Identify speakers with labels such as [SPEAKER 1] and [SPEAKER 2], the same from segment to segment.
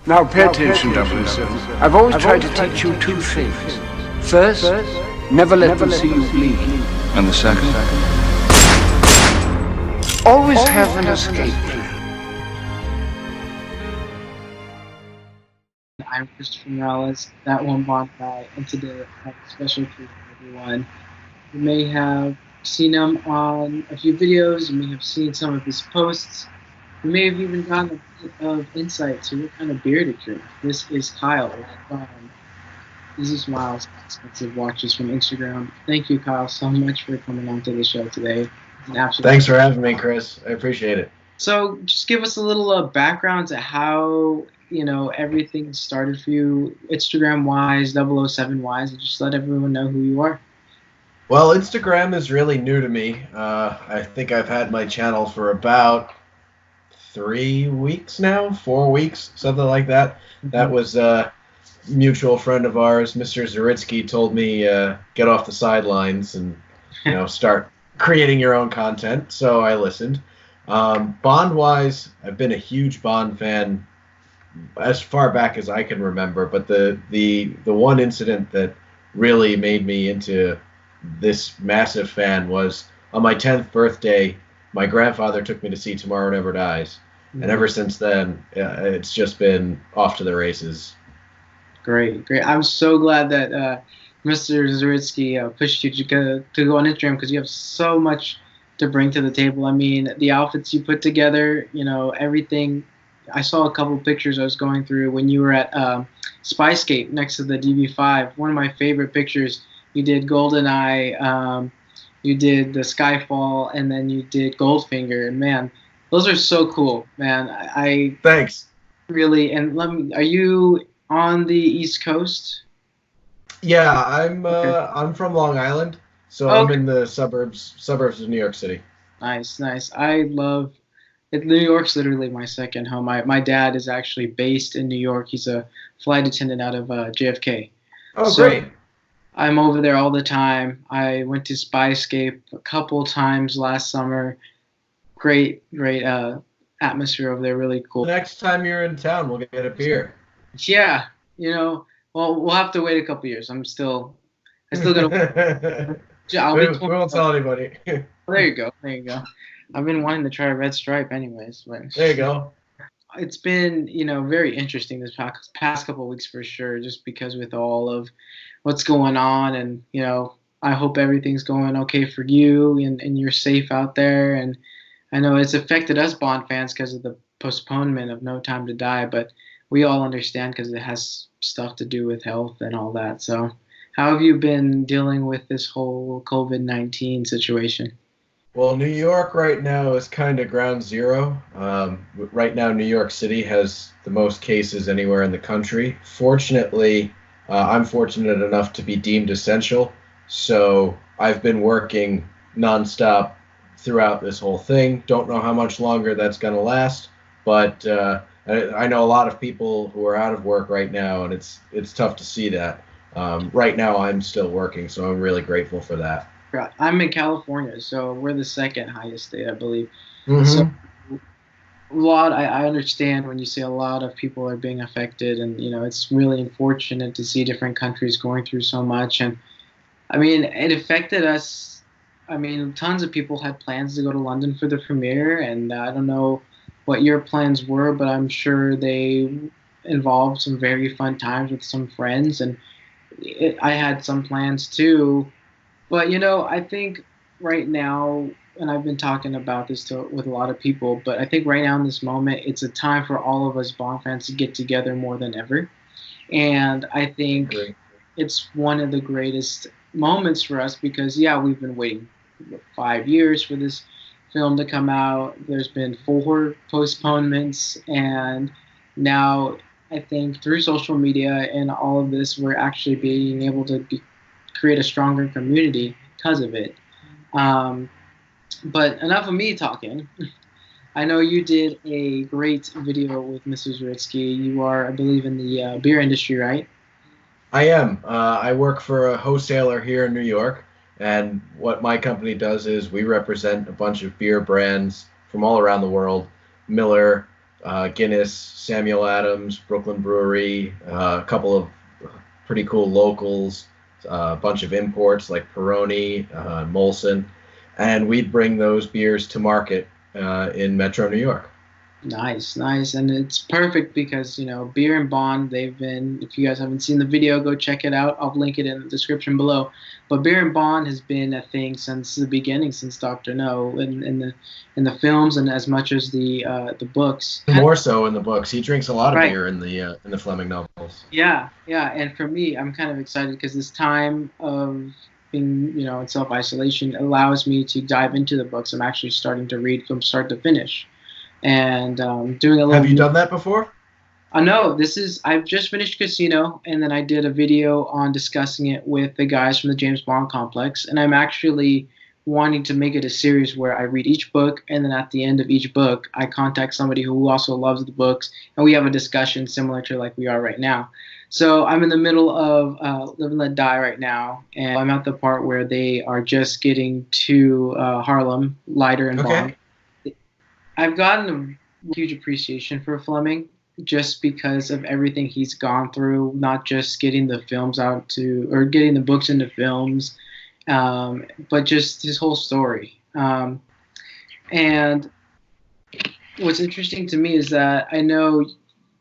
[SPEAKER 1] Now pay attention, 007. I've always tried to teach you two things. First, never let them see you bleed.
[SPEAKER 2] And the second?
[SPEAKER 1] Always have an escape plan.
[SPEAKER 3] I'm Christopher Morales, that one Bond guy, and today I have a special treat for everyone. You may have seen him on a few videos, you may have seen some of his posts, you may have even gotten a bit of insight to what kind of beer to drink. This is Kyle from Easy Smiles, Expensive Watches from Instagram. Thank you, Kyle, so much for coming on to the show today. It's an absolute
[SPEAKER 4] Thanks for having me, Chris. I appreciate it.
[SPEAKER 3] So just give us a little background to how everything started for you, Instagram-wise, 007-wise, and just let everyone know who you are.
[SPEAKER 4] Well, Instagram is really new to me. I think I've had my channel for about 3 weeks now, 4 weeks, something like that. Mm-hmm. That was a mutual friend of ours, Mr. Zaritsky, told me get off the sidelines and start creating your own content. So I listened. Bond-wise, I've been a huge Bond fan as far back as I can remember, but the one incident that really made me into this massive fan was on my 10th birthday. My grandfather took me to see Tomorrow Never Dies, and ever since then, it's just been off to the races.
[SPEAKER 3] Great. I'm so glad that Mr. Zaritsky pushed you to go on Instagram, because you have so much to bring to the table. I mean, the outfits you put together, everything. I saw a couple of pictures I was going through when you were at Spyscape next to the DB5. One of my favorite pictures. You did GoldenEye, you did the Skyfall, and then you did Goldfinger. And man, those are so cool, man.
[SPEAKER 4] Thanks.
[SPEAKER 3] Really, and are you on the East Coast?
[SPEAKER 4] Yeah, I'm from Long Island, so I'm in the suburbs of New York City.
[SPEAKER 3] Nice. I love it. New York's literally my second home. My dad is actually based in New York. He's a flight attendant out of JFK.
[SPEAKER 4] Oh, great.
[SPEAKER 3] I'm over there all the time. I went to Spyscape a couple times last summer. Great atmosphere over there. Really cool.
[SPEAKER 4] Next time you're in town, we'll get a beer.
[SPEAKER 3] Yeah, well, we'll have to wait a couple years. I still gotta.
[SPEAKER 4] We won't tell anybody.
[SPEAKER 3] There you go. I've been wanting to try a Red Stripe, anyways. But
[SPEAKER 4] there you go.
[SPEAKER 3] It's been very interesting this past couple of weeks for sure, just because with all of what's going on, and I hope everything's going okay for you and you're safe out there. And I know it's affected us Bond fans because of the postponement of No Time to Die, but we all understand because it has stuff to do with health and all that. So how have you been dealing with this whole COVID-19 situation?
[SPEAKER 4] Well, New York right now is kind of ground zero. Right now, New York City has the most cases anywhere in the country. Fortunately, I'm fortunate enough to be deemed essential, so I've been working nonstop throughout this whole thing. Don't know how much longer that's going to last, but I know a lot of people who are out of work right now, and it's tough to see that. Right now, I'm still working, so I'm really grateful for that.
[SPEAKER 3] I'm in California, so we're the second highest state, I believe.
[SPEAKER 4] Mm-hmm.
[SPEAKER 3] So I understand when you say a lot of people are being affected, and it's really unfortunate to see different countries going through so much. And I mean, it affected us. I mean, tons of people had plans to go to London for the premiere, and I don't know what your plans were, but I'm sure they involved some very fun times with some friends, and I had some plans too. But I think right now, and I've been talking about this with a lot of people, but I think right now in this moment, it's a time for all of us Bond fans to get together more than ever. And I think it's one of the greatest moments for us because, we've been waiting 5 years for this film to come out. There's been 4 postponements, and now I think through social media and all of this, we're actually being able to create a stronger community because of it. But enough of me talking. I know you did a great video with Mrs. Zaritsky. You are, I believe, in the beer industry, right?
[SPEAKER 4] I am. I work for a wholesaler here in New York, and what my company does is we represent a bunch of beer brands from all around the world: Miller, Guinness, Samuel Adams, Brooklyn Brewery, a couple of pretty cool locals, a bunch of imports like Peroni, Molson, and we'd bring those beers to market in Metro New York.
[SPEAKER 3] Nice, nice, and it's perfect because Beer and Bond. They've been. If you guys haven't seen the video, go check it out. I'll link it in the description below. But Beer and Bond has been a thing since the beginning, since Doctor No, in the films and as much as the books.
[SPEAKER 4] More so in the books. He drinks a lot of
[SPEAKER 3] Right.
[SPEAKER 4] beer in the Fleming novels.
[SPEAKER 3] Yeah, yeah, and for me, I'm kind of excited because this time of being, in self-isolation allows me to dive into the books. I'm actually starting to read from start to finish, and doing a little.
[SPEAKER 4] Have you done that before?
[SPEAKER 3] No, I've just finished Casino, and then I did a video on discussing it with the guys from the James Bond complex, and I'm actually wanting to make it a series where I read each book, and then at the end of each book, I contact somebody who also loves the books, and we have a discussion similar to like we are right now. So I'm in the middle of Live and Let Die right now, and I'm at the part where they are just getting to Harlem, Lighter and
[SPEAKER 4] Okay.
[SPEAKER 3] Bond. I've gotten a huge appreciation for Fleming just because of everything he's gone through, not just getting the films or getting the books into films, but just his whole story. And what's interesting to me is that I know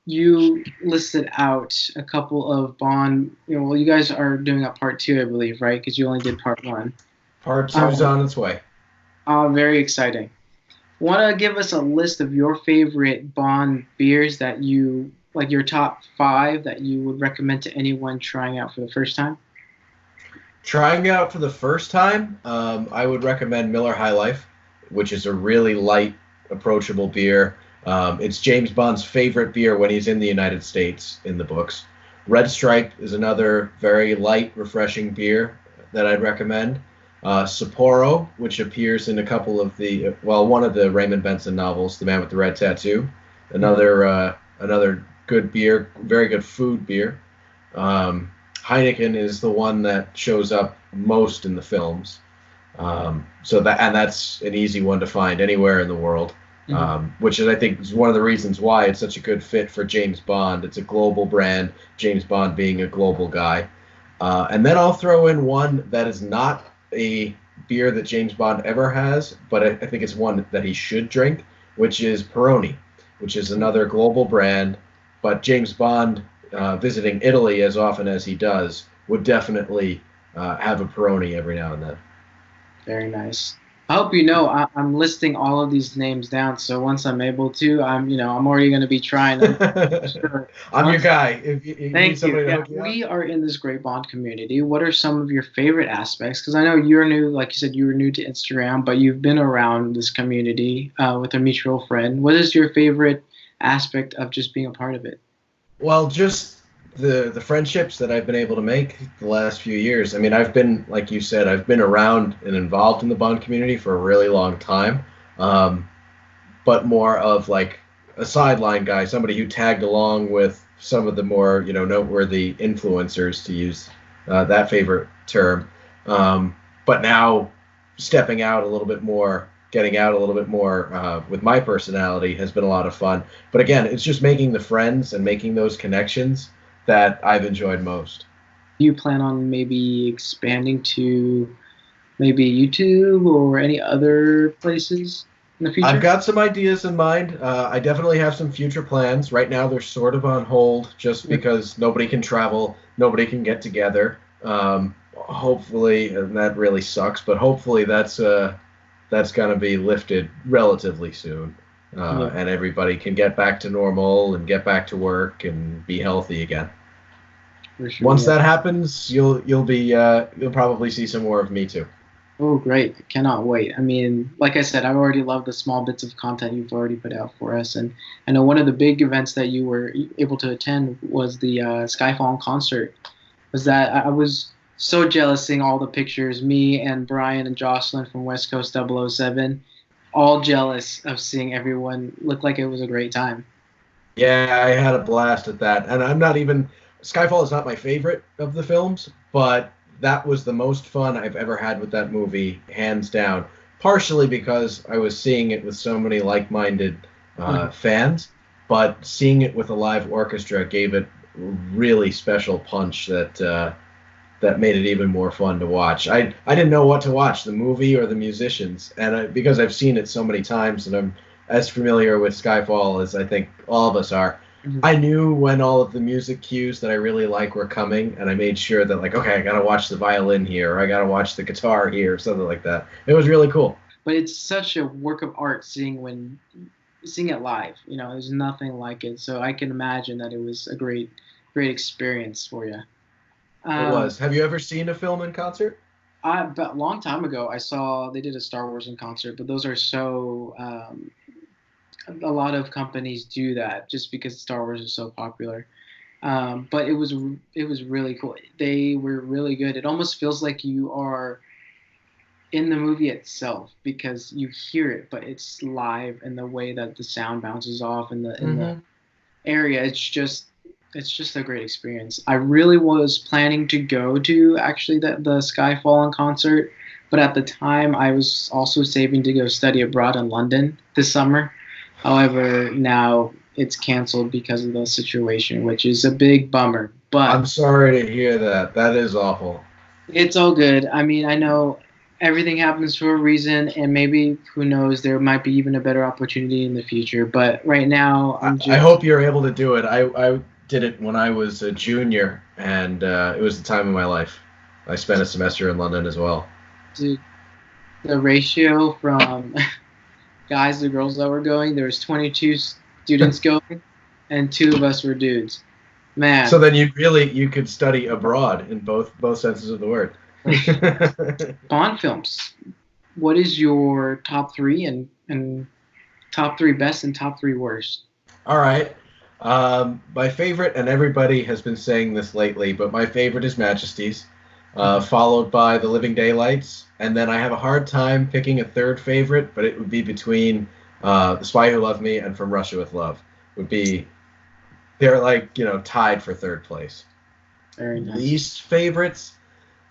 [SPEAKER 3] you listed out a couple of Bond. Well, you guys are doing a part 2, I believe, right? Because you only did part 1.
[SPEAKER 4] Part 2's on its way.
[SPEAKER 3] Very exciting. Want to give us a list of your favorite Bond beers that you like, your top 5 that you would recommend to anyone trying out for the first time?
[SPEAKER 4] Trying out for the first time, I would recommend Miller High Life, which is a really light, approachable beer. It's James Bond's favorite beer when he's in the United States in the books. Red Stripe is another very light, refreshing beer that I'd recommend. Sapporo, which appears in a couple of one of the Raymond Benson novels, The Man with the Red Tattoo. Another good beer, very good food beer. Heineken is the one that shows up most in the films. That's an easy one to find anywhere in the world. Which I think is one of the reasons why it's such a good fit for James Bond. It's a global brand, James Bond being a global guy. And then I'll throw in one that is not a beer that James Bond ever has, but I think it's one that he should drink, which is Peroni, which is another global brand. But James Bond, visiting Italy as often as he does, would definitely have a Peroni every now and then.
[SPEAKER 3] Very nice. I hope I'm listing all of these names down, so once I'm able to, I'm already going to be trying them. Sure.
[SPEAKER 4] I'm your guy. If you need
[SPEAKER 3] Thank
[SPEAKER 4] somebody
[SPEAKER 3] you.
[SPEAKER 4] to
[SPEAKER 3] Yeah,
[SPEAKER 4] hook you up.
[SPEAKER 3] we are in this great Bond community. What are some of your favorite aspects? Because I know you're new, like you said, you were new to Instagram, but you've been around this community with a mutual friend. What is your favorite aspect of just being a part of it?
[SPEAKER 4] Well, just the friendships that I've been able to make the last few years. I mean, I've been, like you said, I've been around and involved in the Bond community for a really long time, but more of like a sideline guy, somebody who tagged along with some of the more, noteworthy influencers, to use that favorite term. But now stepping out a little bit more, getting out a little bit more with my personality has been a lot of fun. But again, it's just making the friends and making those connections that I've enjoyed most.
[SPEAKER 3] Do you plan on maybe expanding to maybe YouTube or any other places in the future?
[SPEAKER 4] I've got some ideas in mind. I definitely have some future plans. Right now, they're sort of on hold just because nobody can travel, nobody can get together. Hopefully, and that really sucks, but hopefully that's going to be lifted relatively soon. And everybody can get back to normal and get back to work and be healthy again.
[SPEAKER 3] For sure,
[SPEAKER 4] Once that happens, you'll probably see some more of me too.
[SPEAKER 3] Oh, great. I cannot wait. I mean, like I said, I already love the small bits of content you've already put out for us. And I know one of the big events that you were able to attend was the Skyfall concert. I was so jealous seeing all the pictures, me and Brian and Jocelyn from West Coast 007, all jealous of seeing everyone look like it was a great time.
[SPEAKER 4] Yeah, I had a blast at that. And Skyfall is not my favorite of the films, but that was the most fun I've ever had with that movie, hands down. Partially because I was seeing it with so many like-minded fans, but seeing it with a live orchestra gave it really special punch that made it even more fun to watch. I didn't know what to watch, the movie or the musicians, and because I've seen it so many times and I'm as familiar with Skyfall as I think all of us are, I knew when all of the music cues that I really like were coming, and I made sure that, like, okay, I gotta watch the violin here, or I gotta watch the guitar here, or something like that. It was really cool.
[SPEAKER 3] But it's such a work of art seeing it live. There's nothing like it. So I can imagine that it was a great experience for you.
[SPEAKER 4] It was. Have you ever seen a film in concert?
[SPEAKER 3] But a long time ago, I saw they did a Star Wars in concert, but those are so. A lot of companies do that just because Star Wars is so popular. But it was really cool. They were really good. It almost feels like you are in the movie itself because you hear it, but it's live, and the way that the sound bounces off in the area, it's just a great experience. I really was planning to go to actually the Skyfall in concert, but at the time I was also saving to go study abroad in London this summer. However, now it's canceled because of the situation, which is a big bummer. But
[SPEAKER 4] I'm sorry to hear that. That is awful.
[SPEAKER 3] It's all good. I mean, I know everything happens for a reason, and maybe, who knows, there might be even a better opportunity in the future. But right now,
[SPEAKER 4] I hope you're able to do it. I did it when I was a junior, and it was the time of my life. I spent a semester in London as well.
[SPEAKER 3] Dude, the ratio from guys to girls that were going, there was 22 students going, and 2 of us were dudes. Man.
[SPEAKER 4] So then you could study abroad in both senses of the word.
[SPEAKER 3] Bond films. What is your top 3 and top 3 best and top 3 worst?
[SPEAKER 4] All right. My favorite, and everybody has been saying this lately, but my favorite is Majesty's, followed by The Living Daylights, and then I have a hard time picking a third favorite, but it would be between The Spy Who Loved Me and From Russia with Love. They're like, tied for third place.
[SPEAKER 3] Very nice.
[SPEAKER 4] Least favorites?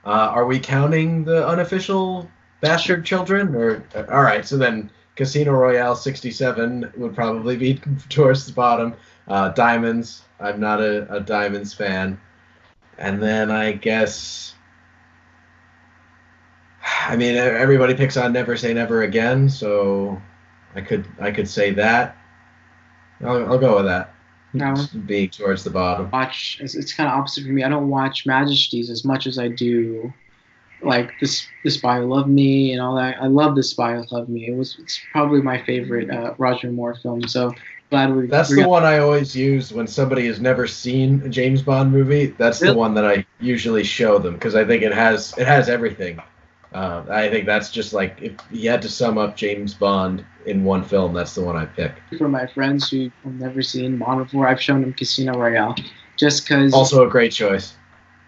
[SPEAKER 4] Are we counting the unofficial Bastard Children? All right, so then Casino Royale 67 would probably be towards the bottom. Diamonds, I'm not a Diamonds fan. And then I guess, everybody picks on Never Say Never Again, so I could say that. I'll go with that.
[SPEAKER 3] No.
[SPEAKER 4] Being towards the bottom.
[SPEAKER 3] It's kind of opposite for me. I don't watch Majesties as much as I do, like The Spy Who Loved Me and all that. I love The Spy Who Loved Me. It's probably my favorite Roger Moore film. So glad we.
[SPEAKER 4] That's the one I always use when somebody has never seen a James Bond movie. That's the one that I usually show them because I think it has everything. I think that's just like, if you had to sum up James Bond in one film, that's the one I pick.
[SPEAKER 3] For my friends who have never seen Bond before, I've shown them Casino Royale. Just because.
[SPEAKER 4] Also a great choice.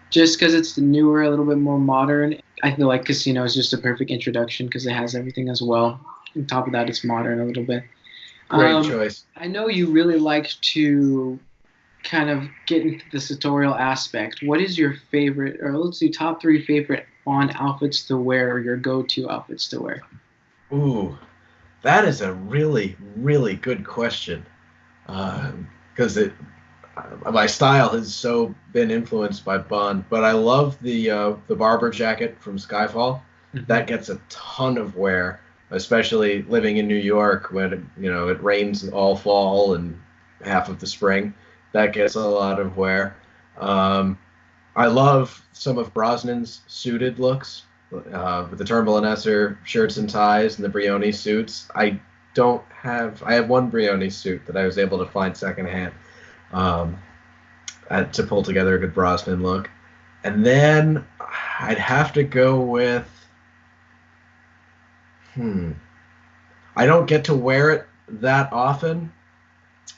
[SPEAKER 3] Just because it's the newer, a little bit more modern, I feel like Casino is just a perfect introduction because it has everything as well. On top of that, it's modern a little bit.
[SPEAKER 4] Great choice.
[SPEAKER 3] I know you really like to kind of get into the tutorial aspect. What is your favorite, or let's do top 3 favorite Bond outfits to wear, or your go-to outfits to wear?
[SPEAKER 4] Ooh, that is a really, really good question. Because my style has so been influenced by Bond, but I love the Barber jacket from Skyfall. Mm-hmm. That gets a ton of wear, especially living in New York when it rains all fall and half of the spring. That gets a lot of wear. I love some of Brosnan's suited looks, with the Turnbull and Esser shirts and ties and the Brioni suits. I have one Brioni suit that I was able to find secondhand to pull together a good Brosnan look. And then I'd have to go with, I don't get to wear it that often,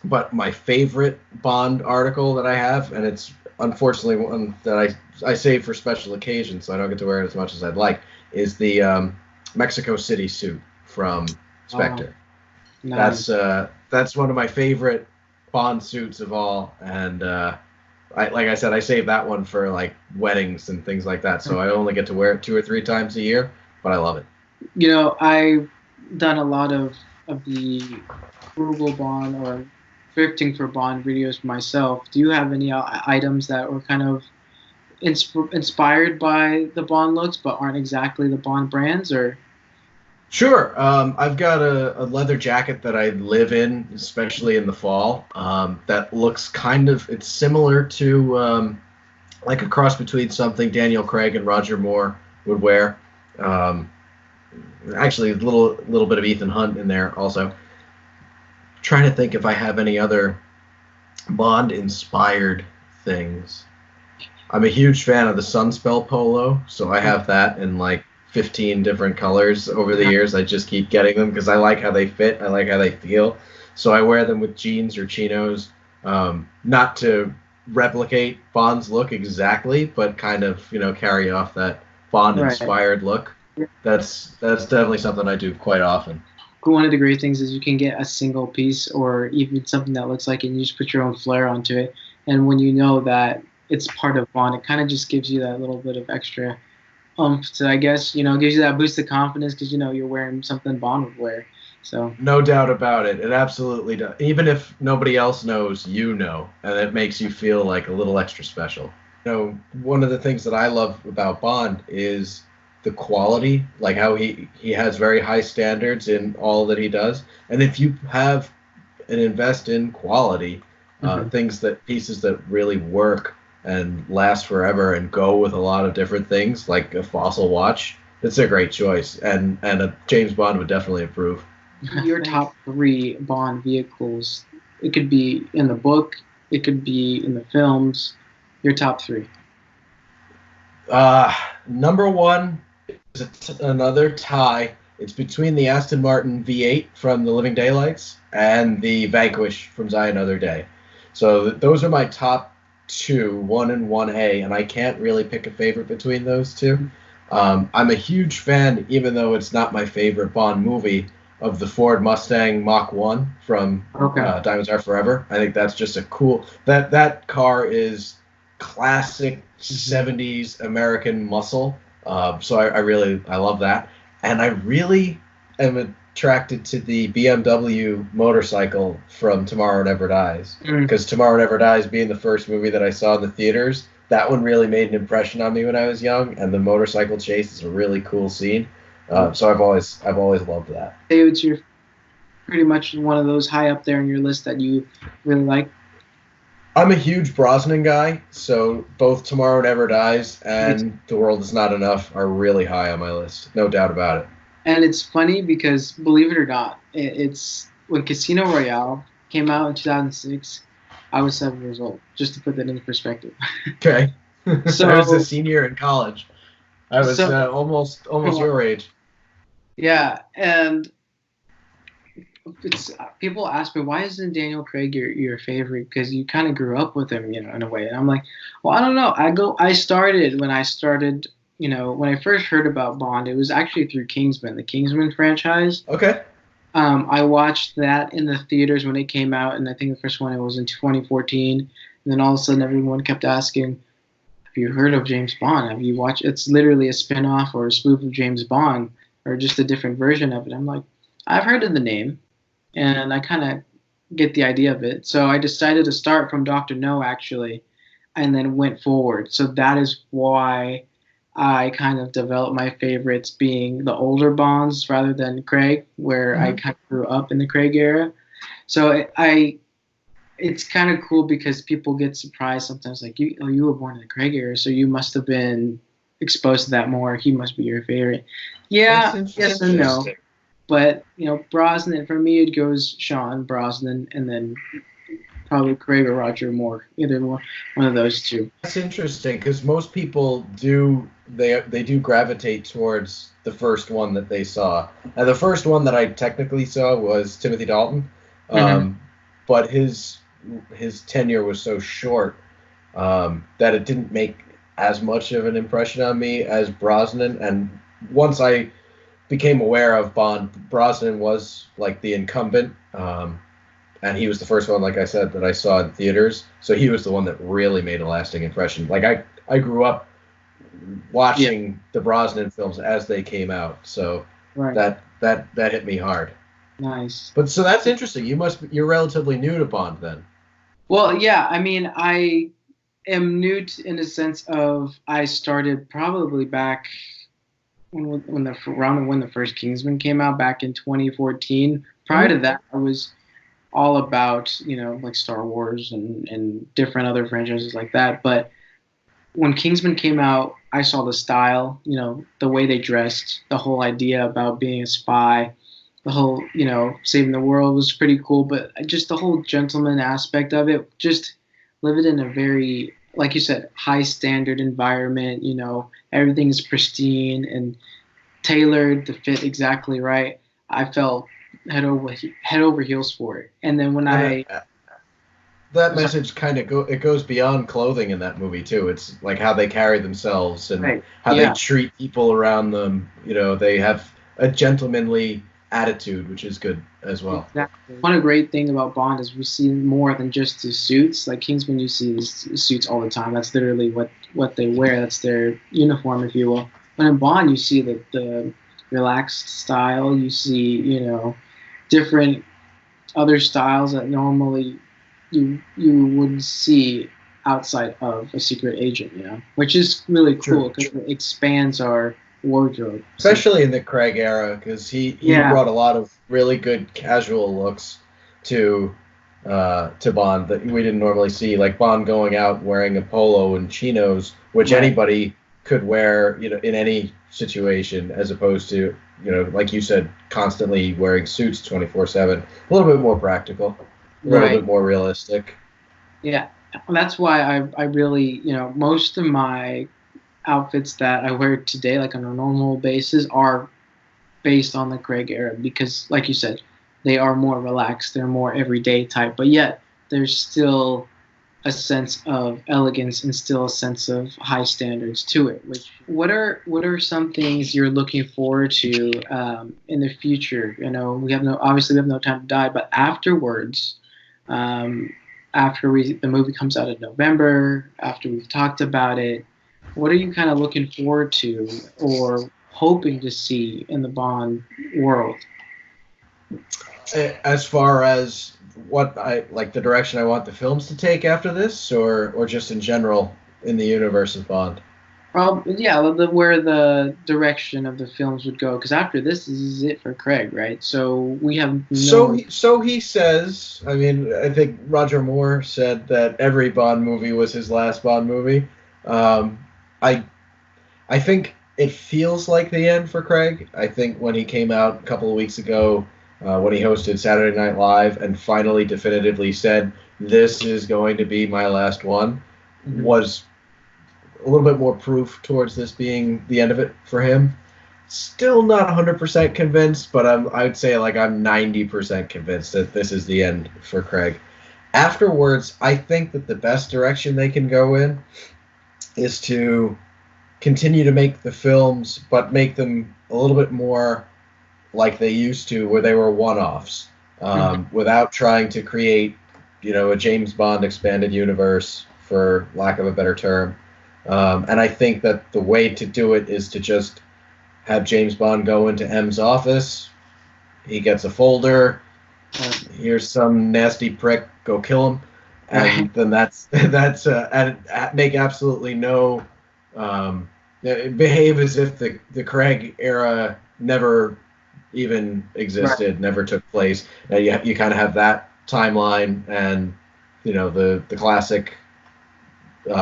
[SPEAKER 4] but my favorite Bond article that I have, and it's unfortunately one that I save for special occasions, so I don't get to wear it as much as I'd like, is the Mexico City suit from Spectre. Oh, nice. That's one of my favorite Bond suits of all, and like I said, I save that one for like weddings and things like that, so I only get to wear it 2 or 3 times a year, but I love it.
[SPEAKER 3] I've done a lot of the frugal Bond or thrifting for Bond videos myself. Do you have any items that were kind of inspired by the Bond looks, but aren't exactly the Bond brands, or?
[SPEAKER 4] Sure. I've got a leather jacket that I live in, especially in the fall. That looks it's similar to like a cross between something Daniel Craig and Roger Moore would wear. Actually, a little bit of Ethan Hunt in there also. Trying to think if I have any other Bond-inspired things. I'm a huge fan of the Sunspell polo, so I have that in like 15 different colors over the years. I just keep getting them because I like how they fit. I like how they feel. So I wear them with jeans or chinos, not to replicate Bond's look exactly, but kind of, carry off that Bond-inspired look. That's definitely something I do quite often.
[SPEAKER 3] One of the great things is you can get a single piece or even something that looks like it, and you just put your own flair onto it. And when you know that it's part of Bond, it kind of just gives you that little bit of extra oomph to, I guess, gives you that boost of confidence because, you're wearing something Bond would wear. So
[SPEAKER 4] no doubt about it. It absolutely does. Even if nobody else knows, and it makes you feel like a little extra special. One of the things that I love about Bond is the quality, like how he has very high standards in all that he does. And if you have and invest in quality, pieces that really work and last forever and go with a lot of different things, like a Fossil watch, it's a great choice. And a James Bond would definitely approve.
[SPEAKER 3] Your top 3 Bond vehicles, it could be in the book, it could be in the films, your top 3.
[SPEAKER 4] Number 1 is another tie. It's between the Aston Martin V8 from The Living Daylights and the Vanquish from Die Another Day. So those are my top 2, 1 and 1A, and I can't really pick a favorite between those two. I'm a huge fan, even though it's not my favorite Bond movie, of the Ford Mustang Mach 1 from Diamonds Are Forever. I think that's just a cool... That car is classic 70s American muscle. So I love that. And I really am attracted to the BMW motorcycle from Tomorrow Never Dies. Because Tomorrow Never Dies being the first movie that I saw in the theaters, that one really made an impression on me when I was young, and the motorcycle chase is a really cool scene. So I've always loved that.
[SPEAKER 3] It's pretty much one of those high up there in your list that you really like.
[SPEAKER 4] I'm a huge Brosnan guy, so both Tomorrow Never Dies and The World Is Not Enough are really high on my list, no doubt about it.
[SPEAKER 3] And it's funny because, believe it or not, it's when Casino Royale came out in 2006, I was 7 years old, just to put that into perspective.
[SPEAKER 4] Okay.
[SPEAKER 3] So
[SPEAKER 4] I was a senior in college. I was almost your age.
[SPEAKER 3] Yeah, and people ask me, why isn't Daniel Craig your favorite? Because you kind of grew up with him, in a way. And I'm like, well, I don't know. When I first heard about Bond, it was actually through Kingsman, the Kingsman franchise.
[SPEAKER 4] Okay.
[SPEAKER 3] I watched that in the theaters when it came out, and I think the first one, it was in 2014. And then all of a sudden, everyone kept asking, have you heard of James Bond? Have you watched? It's literally a spin-off or a spoof of James Bond, or just a different version of it. I'm like, I've heard of the name, and I kind of get the idea of it. So I decided to start from Dr. No, actually, and then went forward. So that is why I kind of developed my favorites being the older Bonds rather than Craig, where I kind of grew up in the Craig era. So it's kind of cool because people get surprised sometimes, like, you were born in the Craig era, so you must have been exposed to that more. He must be your favorite. Yeah, yes and no. But, Brosnan, for me, it goes Sean Brosnan, and then probably Craig or Roger Moore, either one of those two.
[SPEAKER 4] That's interesting, because most people do gravitate towards the first one that they saw. And the first one that I technically saw was Timothy Dalton, but his tenure was so short that it didn't make as much of an impression on me as Brosnan. And once I became aware of Bond, Brosnan was like the incumbent, and he was the first one, like I said, that I saw in theaters. So he was the one that really made a lasting impression. Like I grew up watching the Brosnan films as they came out, so that hit me hard.
[SPEAKER 3] Nice.
[SPEAKER 4] But so that's interesting. You're relatively new to Bond then.
[SPEAKER 3] Well, yeah. I mean, I am new in the sense of I started probably back when the first Kingsman came out back in 2014. Prior to that, I was all about like Star Wars and different other franchises like that. But when Kingsman came out, I saw the style, the way they dressed, the whole idea about being a spy, the whole saving the world was pretty cool. But just the whole gentleman aspect of it, just live it in a very, like you said, high standard environment. Everything is pristine and tailored to fit exactly right. I felt head over heels for it. And then when
[SPEAKER 4] that message kind of it goes beyond clothing in that movie too. It's like how they carry themselves and how they treat people around them. They have a gentlemanly attitude, which is good as well.
[SPEAKER 3] Exactly. One great thing about Bond is we see more than just the suits. Like Kingsman, you see these suits all the time. That's literally what they wear. That's their uniform, if you will. But in Bond, you see the relaxed style. You see, different other styles that normally you wouldn't see outside of a secret agent, which is really cool because it expands our wardrobe.
[SPEAKER 4] Especially in the Craig era, because he brought a lot of really good casual looks to Bond that we didn't normally see, like Bond going out wearing a polo and chinos, which anybody could wear, in any situation, as opposed to, like you said, constantly wearing suits 24/7. A little bit more practical, a little bit more realistic.
[SPEAKER 3] Yeah, that's why I really, most of my outfits that I wear today, like on a normal basis, are based on the Craig era because, like you said, they are more relaxed, they're more everyday type, but yet there's still a sense of elegance and still a sense of high standards to it. What are some things you're looking forward to in the future? We have no time to die, but afterwards, after the movie comes out in November, after we've talked about it, what are you kind of looking forward to or hoping to see in the Bond world?
[SPEAKER 4] As far as what I like, the direction I want the films to take after this, or just in general in the universe of Bond?
[SPEAKER 3] Well, yeah, where the direction of the films would go, because after this is it for Craig, right? So we have no...
[SPEAKER 4] So he says. I mean, I think Roger Moore said that every Bond movie was his last Bond movie. I think it feels like the end for Craig. I think when he came out a couple of weeks ago, when he hosted Saturday Night Live and finally definitively said, "This is going to be my last one," was a little bit more proof towards this being the end of it for him. Still not 100% convinced, but I would say like I'm 90% convinced that this is the end for Craig. Afterwards, I think that the best direction they can go in is to continue to make the films, but make them a little bit more like they used to, where they were one-offs, without trying to create, a James Bond expanded universe, for lack of a better term. And I think that the way to do it is to just have James Bond go into M's office. He gets a folder. Here's some nasty prick. Go kill him. And then that's and make absolutely no behave as if the Craig era never even existed, never took place. You kind of have that timeline, and the classic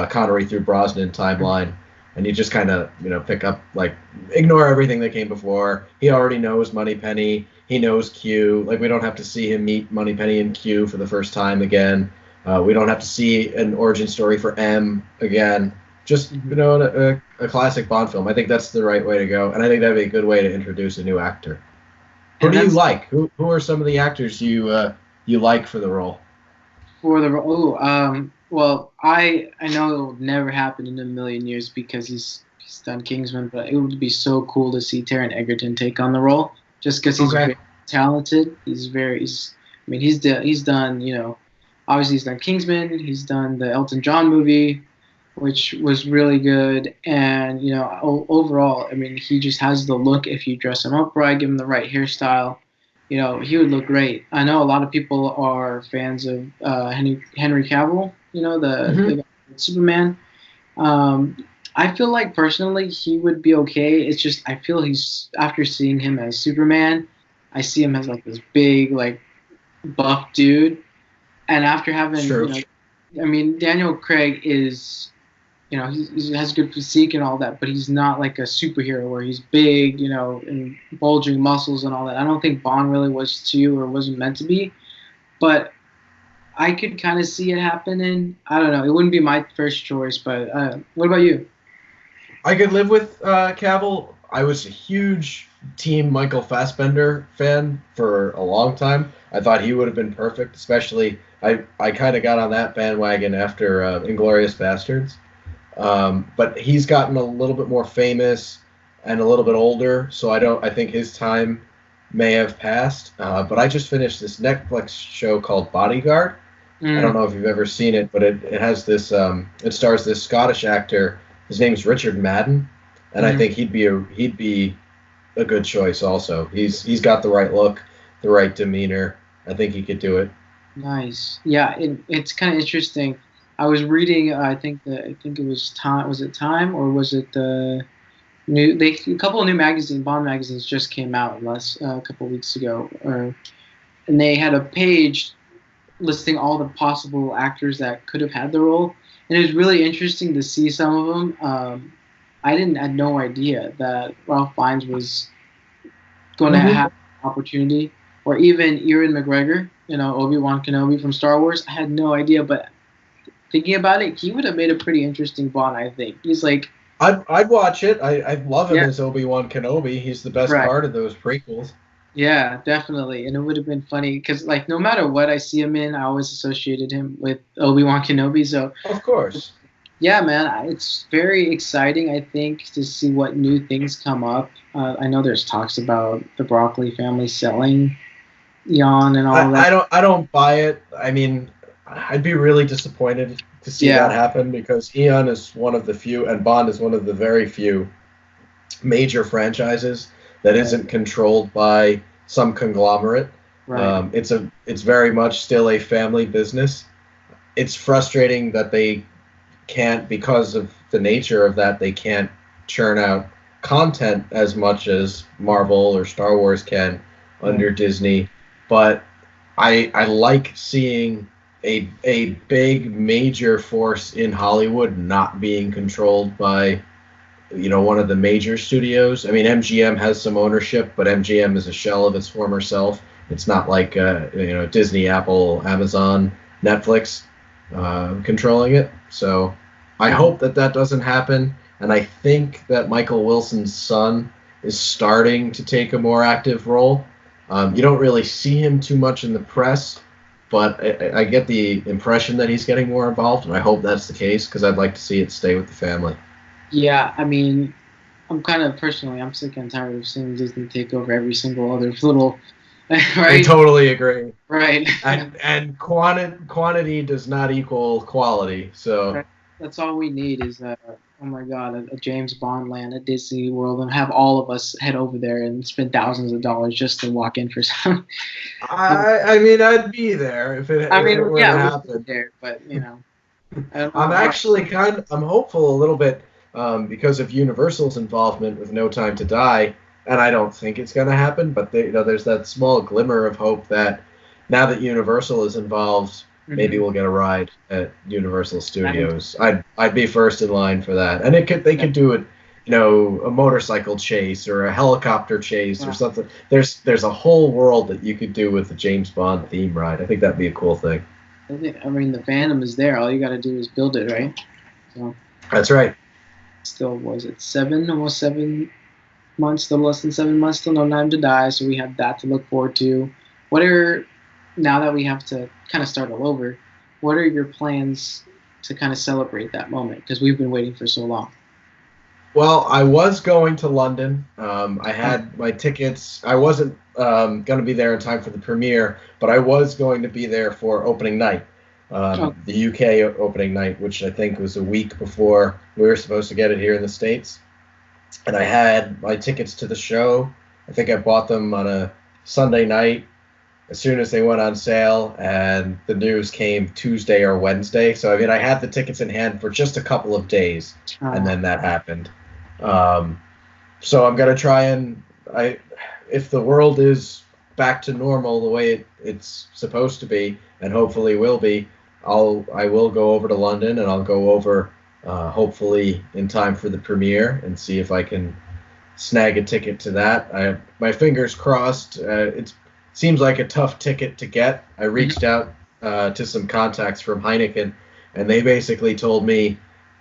[SPEAKER 4] Connery through Brosnan timeline, and you just kind of pick up, like, ignore everything that came before. He already knows Moneypenny. He knows Q. Like, we don't have to see him meet Moneypenny and Q for the first time again. We don't have to see an origin story for M again. Just a classic Bond film. I think that's the right way to go, and I think that'd be a good way to introduce a new actor. Who do you like? Who are some of the actors you like for the role?
[SPEAKER 3] For the role, well, I know it will never happen in a million years because he's done Kingsman, but it would be so cool to see Taron Egerton take on the role, just because he's very talented. He's done, obviously he's done Kingsman. He's done the Elton John movie, which was really good. And, overall, he just has the look. If you dress him up right, give him the right hairstyle, he would look great. I know a lot of people are fans of Henry Cavill, the guy with Superman. Um, I feel like personally he would be okay. It's just I feel he's after seeing him as Superman, I see him as like this big like buff dude, and after having
[SPEAKER 4] True.
[SPEAKER 3] I mean Daniel Craig is he has good physique and all that, but he's not like a superhero where he's big, and bulging muscles and all that. I don't think Bond really was to or wasn't meant to be, but I could kind of see it happening. I don't know. It wouldn't be my first choice, but what about you?
[SPEAKER 4] I could live with Cavill. I was a huge Team Michael Fassbender fan for a long time. I thought he would have been perfect, especially I kind of got on that bandwagon after Inglourious Bastards. But he's gotten a little bit more famous and a little bit older, so I think his time may have passed. But I just finished this Netflix show called Bodyguard. I don't know if you've ever seen it, but it has this it stars this Scottish actor. His name's Richard Madden, and I think he'd be a good choice also. He's got the right look, the right demeanor. I think he could do it.
[SPEAKER 3] Nice. Yeah, it's kind of interesting. I was reading. I think it was Time. Was it Time or was it the new? A couple of new Bond magazines just came out a couple of weeks ago, and they had a page listing all the possible actors that could have had the role, and it was really interesting to see some of them. I had no idea that Ralph Fiennes was going to have an opportunity, or even Ewan McGregor, Obi-Wan Kenobi from Star Wars. I had no idea, but thinking about it, he would have made a pretty interesting Bond, I think. He's like...
[SPEAKER 4] I'd watch it. I love him as Obi-Wan Kenobi. He's the best part of those prequels.
[SPEAKER 3] Yeah, definitely. And it would have been funny because, like, no matter what I see him in, I always associated him with Obi-Wan Kenobi. So,
[SPEAKER 4] of course.
[SPEAKER 3] Yeah, man, it's very exciting, I think, to see what new things come up. I know there's talks about the Broccoli family selling Eon and all that.
[SPEAKER 4] I don't buy it. I mean, I'd be really disappointed to see that happen because Eon is one of the few, and Bond is one of the very few major franchises that isn't controlled by some conglomerate.
[SPEAKER 3] Right.
[SPEAKER 4] It's very much still a family business. It's frustrating that they can't, because of the nature of that, they can't churn out content as much as Marvel or Star Wars can under Disney. But I like seeing a big major force in Hollywood not being controlled by one of the major studios. I mean, MGM has some ownership, but MGM is a shell of its former self. It's not like Disney, Apple, Amazon, Netflix controlling it. So I hope that doesn't happen, and I think that Michael Wilson's son is starting to take a more active role. You don't really see him too much in the press, but I get the impression that he's getting more involved, and I hope that's the case because I'd like to see it stay with the family.
[SPEAKER 3] Yeah, I mean, I'm sick and tired of seeing Disney take over every single other little, right?
[SPEAKER 4] I totally agree.
[SPEAKER 3] Right.
[SPEAKER 4] And quantity does not equal quality, so...
[SPEAKER 3] That's all we need is, oh my God, a James Bond land at Disney World and have all of us head over there and spend thousands of dollars just to walk in for some...
[SPEAKER 4] I mean, I'd be there if it were to happen.
[SPEAKER 3] There, but,
[SPEAKER 4] I'm actually I'm hopeful a little bit because of Universal's involvement with No Time to Die, and I don't think it's going to happen, but there's that small glimmer of hope that now that Universal is involved, maybe we'll get a ride at Universal Studios. I'd be first in line for that, and they could do it, a motorcycle chase or a helicopter chase or something. There's a whole world that you could do with the James Bond theme ride. I think that'd be a cool thing.
[SPEAKER 3] I mean, the fandom is there. All you got to do is build it, right? So.
[SPEAKER 4] That's right.
[SPEAKER 3] Still, was it almost 7 months, still less than 7 months, still No Time to Die, so we have that to look forward to. Now that we have to kind of start all over, what are your plans to kind of celebrate that moment? Because we've been waiting for so long.
[SPEAKER 4] Well, I was going to London. I had my tickets. I wasn't going to be there in time for the premiere, but I was going to be there for opening night. The UK opening night, which I think was a week before we were supposed to get it here in the States. And I had my tickets to the show. I think I bought them on a Sunday night as soon as they went on sale, and the news came Tuesday or Wednesday. So, I mean, I had the tickets in hand for just a couple of days, and then that happened. So I'm going to try and, if the world is back to normal the way it's supposed to be, and hopefully will be, I will go over to London, and I'll go over hopefully in time for the premiere and see if I can snag a ticket to that. My fingers crossed. It seems like a tough ticket to get. I reached out to some contacts from Heineken, and they basically told me,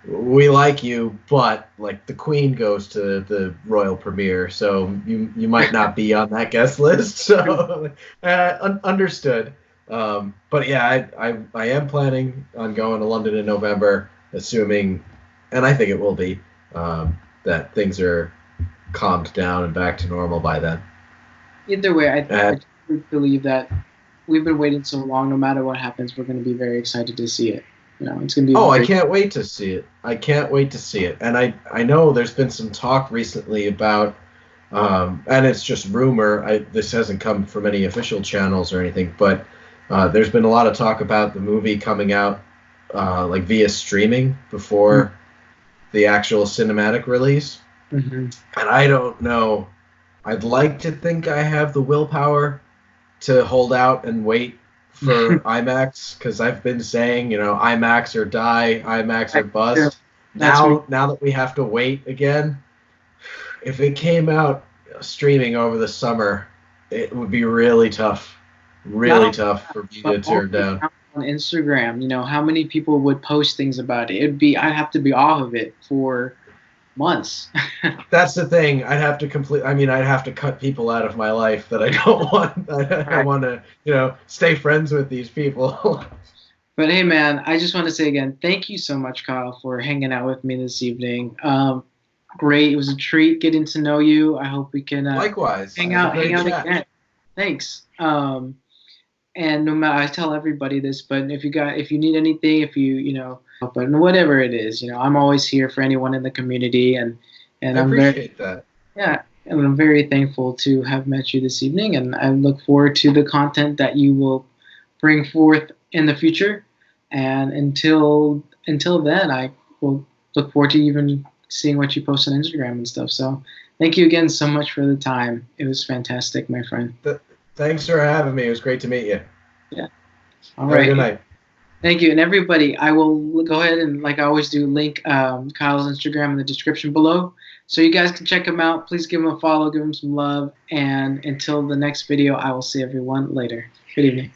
[SPEAKER 4] we like you, but like the Queen goes to the royal premiere, so you might not be on that guest list. So understood. But yeah, I am planning on going to London in November, assuming, and I think it will be, that things are calmed down and back to normal by then.
[SPEAKER 3] Either way, I believe that we've been waiting so long. No matter what happens, we're going to be very excited to see it. You know, it's going to be.
[SPEAKER 4] I can't wait to see it. I can't wait to see it. And I know there's been some talk recently about, and it's just rumor. This hasn't come from any official channels or anything, but there's been a lot of talk about the movie coming out like via streaming before the actual cinematic release. And I don't know. I'd like to think I have the willpower to hold out and wait for IMAX, because I've been saying, IMAX or die, IMAX or bust. Now that we have to wait again, if it came out streaming over the summer, it would be really tough. Really tough for me to turn down.
[SPEAKER 3] On Instagram, how many people would post things about it? I'd have to be off of it for months.
[SPEAKER 4] That's the thing. I'd have to cut people out of my life that I don't want. I want to, stay friends with these people.
[SPEAKER 3] But hey, man, I just want to say again, thank you so much, Kyle, for hanging out with me this evening. Great. It was a treat getting to know you. I hope we can
[SPEAKER 4] likewise
[SPEAKER 3] hang out again. Thanks. And no matter, I tell everybody this, but if you need anything, but whatever it is, I'm always here for anyone in the community, and
[SPEAKER 4] I appreciate that.
[SPEAKER 3] Yeah, and I'm very thankful to have met you this evening, and I look forward to the content that you will bring forth in the future. And until then, I will look forward to even seeing what you post on Instagram and stuff. So thank you again so much for the time. It was fantastic, my friend.
[SPEAKER 4] Thanks for having me. It was great to meet you.
[SPEAKER 3] Yeah. All right.
[SPEAKER 4] Good night.
[SPEAKER 3] Thank you. And everybody, I will go ahead and, like I always do, link Kyle's Instagram in the description below, so you guys can check him out. Please give him a follow, give him some love. And until the next video, I will see everyone later. Good evening.